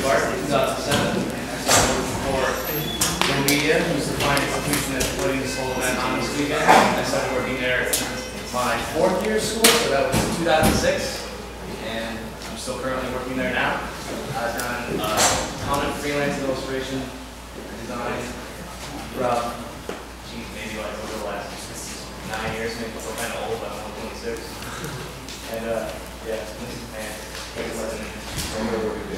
Barrett in 2007. I started working for Media, who's the fine institution that's putting this whole event on this weekend. I started working there my 4th year of school, so that was 2006, and I'm still currently working there now. I've done a ton of freelance illustration, design, throughout, maybe like over the last 9 years, maybe I'm kind of old, but I'm 26. And yeah, man, I'm going to work at the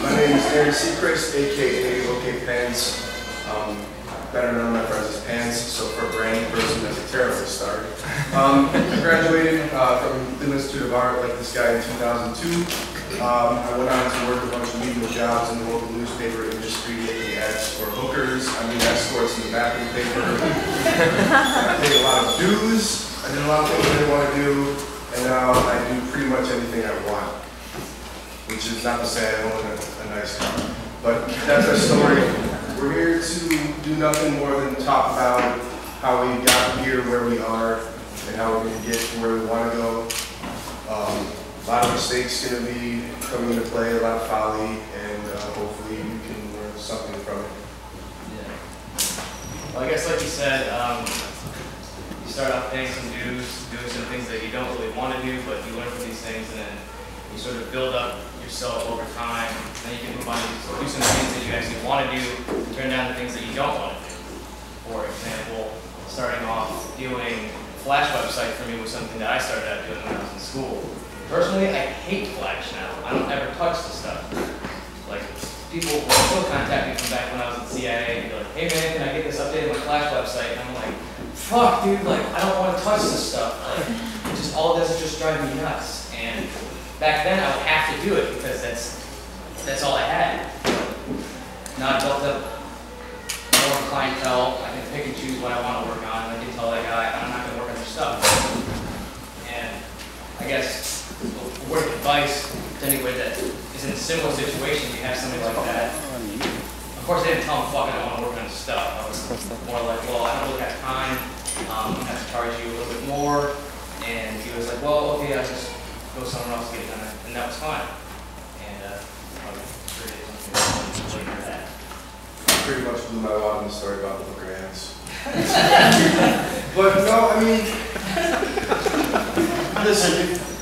My name is Sechrist, aka Okpants. Better known my friends as Pants, so for a brand new person, that's a terrible start. I graduated from the Institute of Art like this guy in 2002. I went on to work a bunch of media jobs in the local newspaper industry, making ads for hookers. I mean, escorts in the bathroom paper. I paid a lot of dues. I did a lot of things I didn't want to do, and now I do pretty much anything I want. Which is not to say I own a nice car, but that's our story. We're here to do nothing more than talk about how we got here, where we are, and how we're going to get to where we want to go. A lot of mistakes going to be coming into play, a lot of folly, and hopefully you can learn something from it. Yeah. Well, I guess like you said, you start off paying some dues, doing some things that you don't really want to do, but you learn from these things, and then you sort of build up yourself over time. Then you can move on to do some things that you actually want to do, and turn down the things that you don't want to do. For example, starting off doing Flash website for me was something that I started out doing when I was in school. Personally, I hate Flash now. I don't ever touch the stuff. Like, people will still contact me from back when I was at CIA and be like, hey man, can I get this updated on my Flash website? And I'm like, fuck dude, like, I don't want to touch this stuff. Like, just all this is just driving me nuts. And back then, I would have to do it because that's all I had. Now I built up more clientele. I can pick and choose what I want to work on, and I can tell that guy I'm not going to work on their stuff. And I guess a word of advice to anybody that is in a similar situation, you have somebody like that. Of course, I didn't tell him, fuck, I don't want to work on his stuff. I was more like, well, I don't really have time. I'm going to have to charge you a little bit more. And he was like, well, okay, I'll just go somewhere else to get it done, and that was fine. And I'll create something later that. Pretty much blew my wad in the story about the hooker ants. But no, I mean, listen,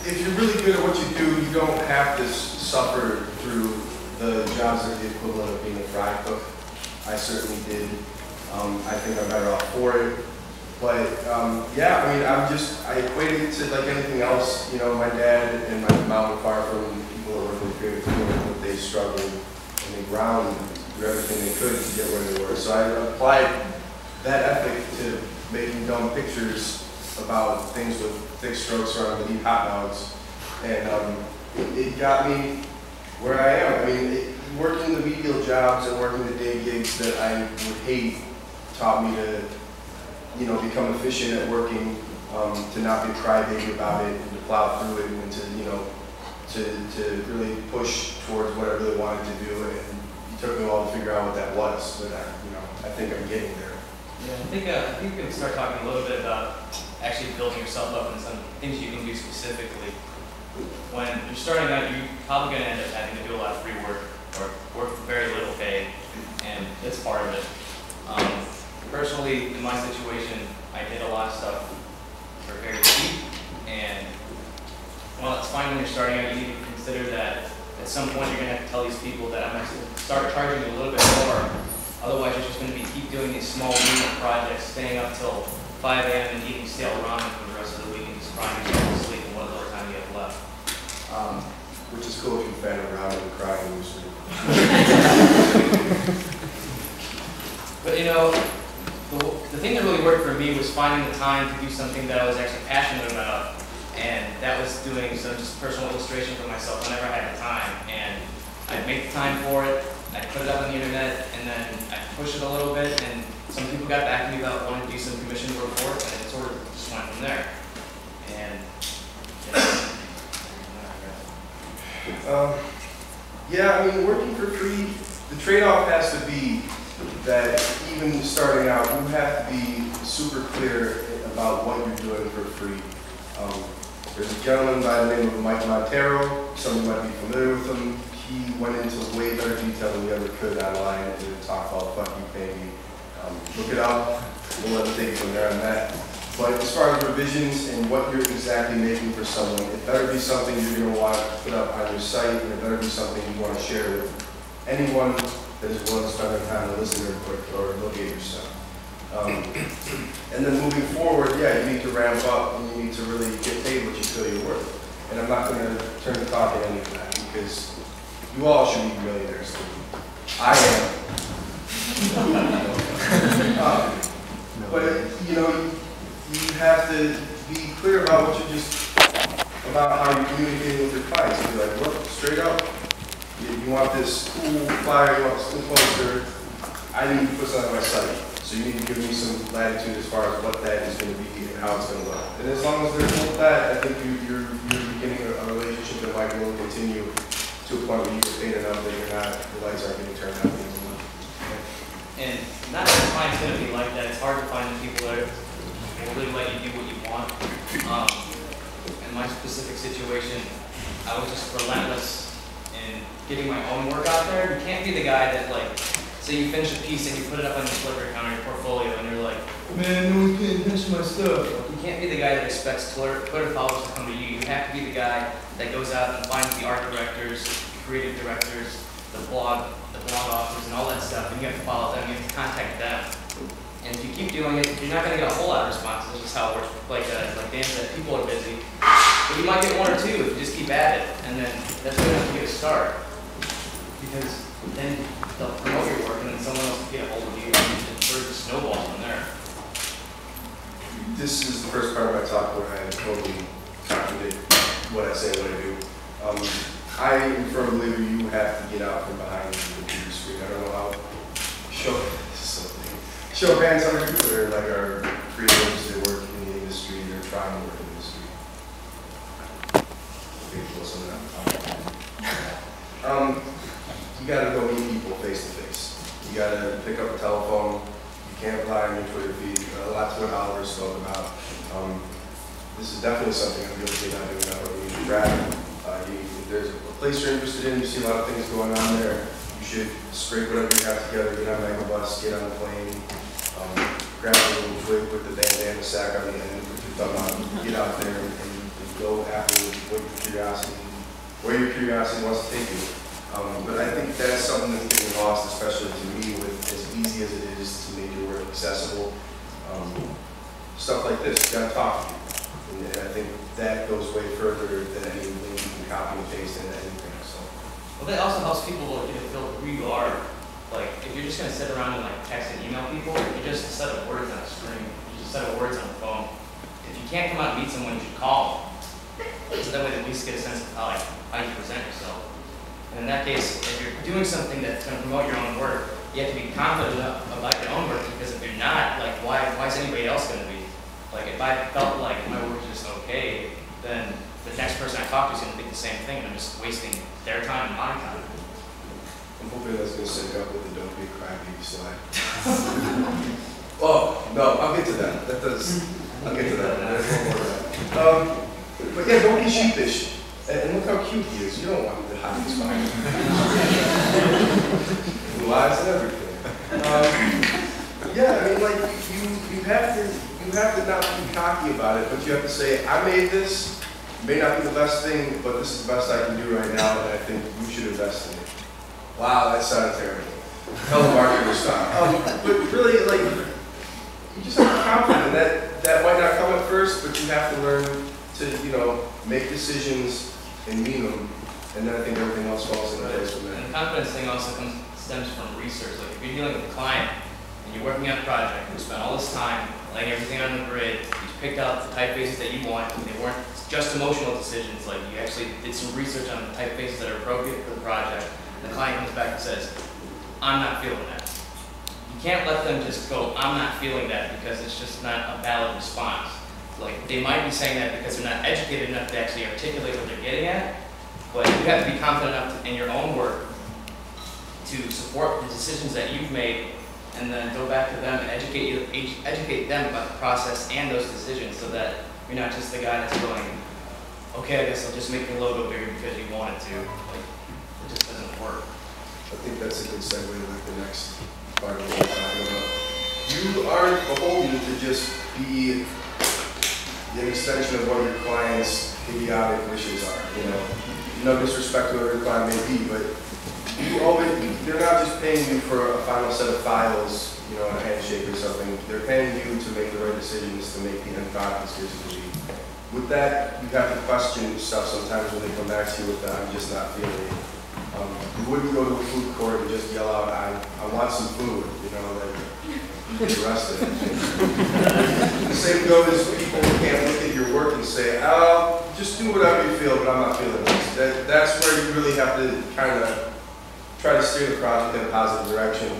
if you're really good at what you do, you don't have to suffer through the jobs that are the equivalent of being a fry cook. I certainly did. I think I'm better off for it. But yeah, I mean, I equate it to like anything else. You know, my dad and my mom were far from people that were really creative people, but they struggled and they ground and do everything they could to get where they were. So I applied that ethic to making dumb pictures about things with thick strokes around the deep hot dogs, and it got me where I am. I mean, working the medial jobs and working the day gigs that I would hate taught me to, you know, become efficient at working, to not be crybaby about it, and to plow through it, and to, you know, to really push towards what I really wanted to do. And it took me a while to figure out what that was, but I think I'm getting there. Yeah, I think we can start talking a little bit about actually building yourself up and some things you can do specifically. When you're starting out, you're probably going to end up having to do a lot of free work or work for very little pay, and it's part of it. Personally, in my situation, I did a lot of stuff for very cheap, and while it's fine when you're starting out, you need to consider that at some point you're going to have to tell these people that I'm going to start charging you a little bit more. Otherwise, you're just going to keep doing these small menial projects, staying up till 5 a.m. and eating stale ramen for the rest of the week and just crying yourself to sleep in what little time you have left. Which is cool if you're fan around and crying in your sleep. But you know, the thing that really worked for me was finding the time to do something that I was actually passionate about, and that was doing some just personal illustration for myself whenever I had the time. And I'd make the time for it, I'd put it up on the internet, and then I'd push it a little bit, and some people got back to me about wanting to do some commission work for it, and it sort of just went from there. And yeah, I mean, working for free, the trade-off has to be that even starting out, you have to be super clear about what you're doing for free. There's a gentleman by the name of Mike Montero. Some of you might be familiar with him. he went into way better detail than we ever could online to talk about fuck you baby. Look it up. We'll let it take from there on that. But as far as revisions and what you're exactly making for someone, it better be something you're going to want to put up on your site, and it better be something you want to share with anyone that is willing to spend their time to listen or look at your stuff. And then moving forward, yeah, you need to ramp up and you need to really get paid what you feel you're worth. And I'm not going to turn the clock at any of that because you all should be millionaires too. I am. But you know, you have to be clear about what about how you're communicating with your clients. Be like, look, straight up, you want this cool flyer, you want this cool poster, I need to put something on my site. So you need to give me some latitude as far as what that is going to be and how it's going to look. And as long as they're cool with that, I think you're beginning a relationship that might be able to continue to a point where you get paid enough that you're not, the lights aren't getting turned on anymore. And not every client's going to be like that. It's hard to find the people that will really let you do what you want. In my specific situation, I was just relentless in getting my own work out there. You can't be the guy that, like, say you finish a piece and you put it up on your Flickr account or your portfolio and you're like, man, no one's paying attention to my stuff. You can't be the guy that expects Twitter followers to come to you. You have to be the guy that goes out and finds the art directors, creative directors, the blog authors and all that stuff, and you have to follow them, you have to contact them. And if you keep doing it, you're not going to get a whole lot of responses. This is how it works. Like Dan said, people are busy. But you might get one or two if you just keep at it, and then that's good enough to get a start. Because then they'll promote your work, and then someone else will get a hold of you, and it sort of snowballs from there. This is the first part of my talk where I totally contradict what I say and what I do. I am a firm believer you have to get out from behind the computer screen. I don't know how. Show of hands how many people are like our creatives, they work in the industry, they're trying to work in the industry. You gotta go meet people face to face. You gotta pick up a telephone. You can't rely on your Twitter feed. A lot to what Oliver spoke about. This is definitely something I'm guilty of not doing that. You need to grab it. If there's a place you're interested in, you see a lot of things going on there, you should scrape whatever you have together, get on a bus, get on the plane, grab a little twig with the bandana sack on the end, put your thumb on, get out there and go after where your curiosity wants to take you. But I think that's something that's getting lost, especially to me, with as easy as it is to make your work accessible. Stuff like this, you gotta talk to people. And I think that goes way further than anything you can copy and paste into anything. So. Well, that also helps people get a feel of who you are. Like, if you're just going to sit around and like text and email people, you're just a set of words on a screen. You're just a set of words on a phone. If you can't come out and meet someone, you should call them. So that way, at least get a sense of how you present yourself. And in that case, if you're doing something that's going to promote your own work, you have to be confident enough about your own work. Because if you're not, like, why is anybody else going to be? Like, if I felt like my work is just okay, then the next person I talk to is going to think the same thing, and I'm just wasting their time and my time. I'm hoping that's going to sync up with the don't be a crybaby slide. Oh, no, I'll get to that. I'll get to that. There's one more of that. But yeah, don't be sheepish. And look how cute he is. You don't want him to hide his behind blue eyes and everything. Yeah, I mean, like, you have to not be cocky about it, but you have to say, I made this. It may not be the best thing, but this is the best I can do right now, and I think you should invest in it. Wow, that sounded terrible. Telemarketer style. But really, like, you just have to be confident that might not come at first, but you have to learn to, make decisions and mean them, and then I think everything else falls into place from there. And the confidence thing also stems from research. Like, if you're dealing with a client and you're working on a project, you spent all this time laying everything on the grid, you picked out the typefaces that you want, and they weren't just emotional decisions. Like, you actually did some research on the typefaces that are appropriate for the project. And the client comes back and says, I'm not feeling that. You can't let them just go, I'm not feeling that, because it's just not a valid response. Like, they might be saying that because they're not educated enough to actually articulate what they're getting at, but you have to be confident enough in your own work to support the decisions that you've made, and then go back to them and educate them about the process and those decisions, so that you're not just the guy that's going, okay, I guess I'll just make your logo bigger because you wanted to. Like, it just doesn't think that's a good segue to like the next part of what we're talking about. You aren't beholden to just be an extension of what your client's idiotic wishes are, you know. No disrespect to whoever your client may be, but you owe it, they're not just paying you for a final set of files, you know, a handshake or something. They're paying you to make the right decisions, to make the end product as good as it can be. With that, you have to question stuff sometimes when they come back to you with that, I'm just not feeling it. You wouldn't go to a food court and just yell out, I want some food, you know, like, you get arrested. The same goes, people can't look at your work and say, oh, just do whatever you feel, but I'm not feeling this. That's where you really have to kind of try to steer the project in a positive direction.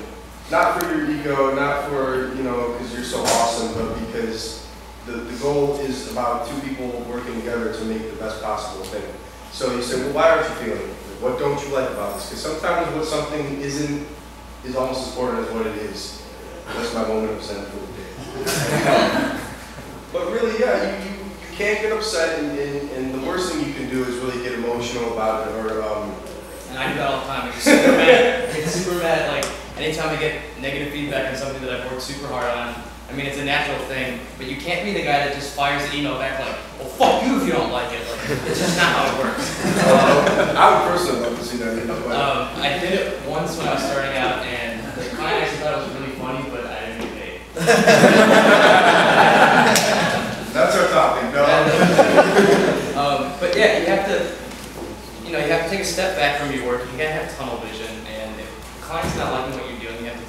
Not for your ego, not for, you know, because you're so awesome, but because the goal is about two people working together to make the best possible thing. So you say, well, why aren't you feeling it? What don't you like about this? Because sometimes what something isn't is almost as important as what it is. That's my moment of zen for the day. But really, yeah, you can't get upset, and the worst thing you can do is really get emotional about it, or and I do that all the time. I get super mad. I get super mad. Like anytime I get negative feedback on something that I've worked super hard on. I mean, it's a natural thing, but you can't be the guy that just fires an email back like, well, fuck you if you don't like it. Like, it's just not how it works. I would personally love to see that email. I did it once when I was starting out, and the client actually thought it was really funny, but I didn't get paid. That's our topic, no. But yeah, you have to, you have to take a step back from your work. You gotta have tunnel vision, and if the client's not liking what you're doing, you have to